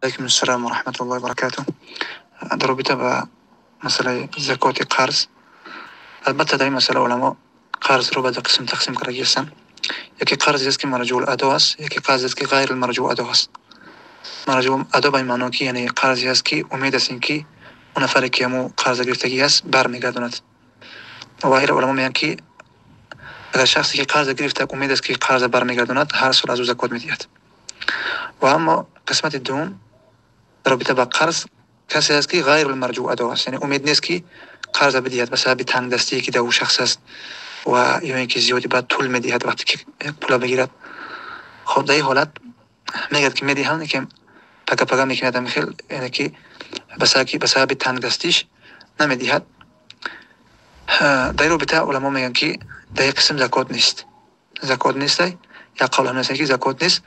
علیکم السلام و رحمت الله و برکاته. در رابطه با مسئله زکات قرض، البته در این مسئله علما قرض رو به دو قسم تقسیم کرده هستند. یکی قرضی است که مرجوع الادا است، یکی قرضی است که غیر المرجوع ادا است. مرجوع ادا به این معنی که یعنی قرضی است که امید است اینکه اون نفری که مو قرض گرفتگی است برمیگرداند. و غیر علما میگن که اگر شخصی که قرض گرفته امید است که قرض برمیگرداند، هر سال از او زکات میدهد. و اما قسمت دوم در رابطه با قرض کسی است که غیر المرجوع ادا است، یعنی امید نیست که قرض بدهد به سبب تنگ دستی که در او شخص است و یا اینکه زیادی بعد طول میدهد وقتی که پول بگیرد. خب در این حالت میگد که میدهند که پگا میکند میخیل، یعنی که به سبب تنگ دستیش نمیدهد. در رابطه علما میگن که در یک قسم زکات نیست، یا قول هم که زکات نیست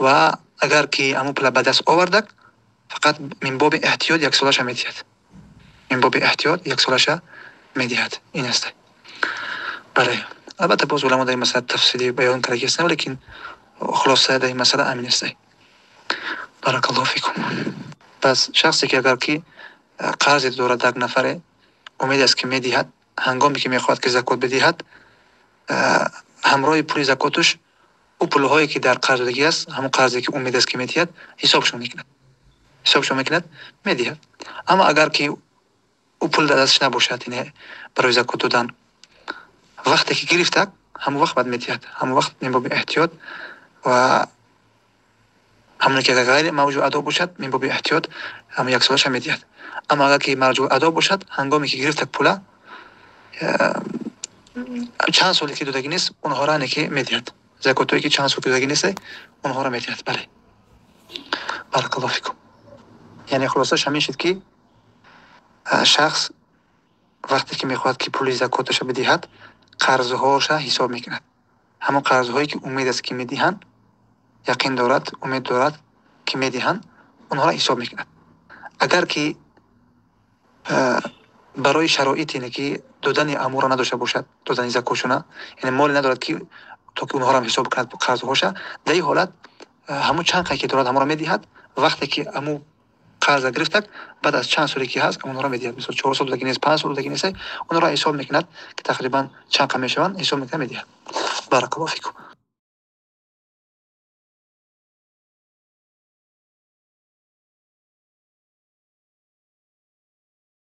و اگر که امو پول به دست آورده فقط من باب احتیاط یک سالش میدهد. این است. بله، البته باز علما در این مسئله تفصیلی بیان کرده هستند، لیکن خلاصه در این مسئله امین است. بارک الله فیکم. پس شخصی که اگر که قرض دارد یک نفر، امید است که میدهد، هنگامی که میخواهد که زکات بدهد، همراه پول زکاتش او پولهایی که در قرض دادگی است، همون قرضی که امید است که میدهد، حسابشون میکند میدهد. اما اگر که او پول در دستش نباشد، یعنی برای زکات دادن، وقتی که گرفته همون وقت بعد میدهد، همون وقت من باب احتیاط و همون که غیر موجود ادا باشد من باب احتیاط همون یک سالش میدهد. اما اگر که موجود ادا باشد، هنگامی که گرفته پول چند سالی که دادگی نیست اونها را که میدهد، زکاتایی که چند سال دادگی نیست اونها را میدهد. بله، بارک الله فیکم. یعنی خلاصش همین شد که شخص وقتی که میخواد که پول زکاتش بدهد، قرضهاش حساب میکند. همون قرضهایی که امید است که میدهند، یقین دارد، امید دارد که میدهند، اونها را حساب میکند. اگر که برای شرایط اینه که دادن امور نداشته باشد، دادن زکاتشون، یعنی مال ندارد که تا که اونها را حساب کند قرضهاش، در این حالت همون چند که دارد همون را میدهد. وقتی که همون قرض گرفته بعد از چند سالی که هست اونها را میدهد، مثلا 4 سال دیگه نیست، 5 سال دیگه نیست، اونها را حساب میکند که تقریبا چند میشوند، حساب میکند میدهد. بارک الله فیکم.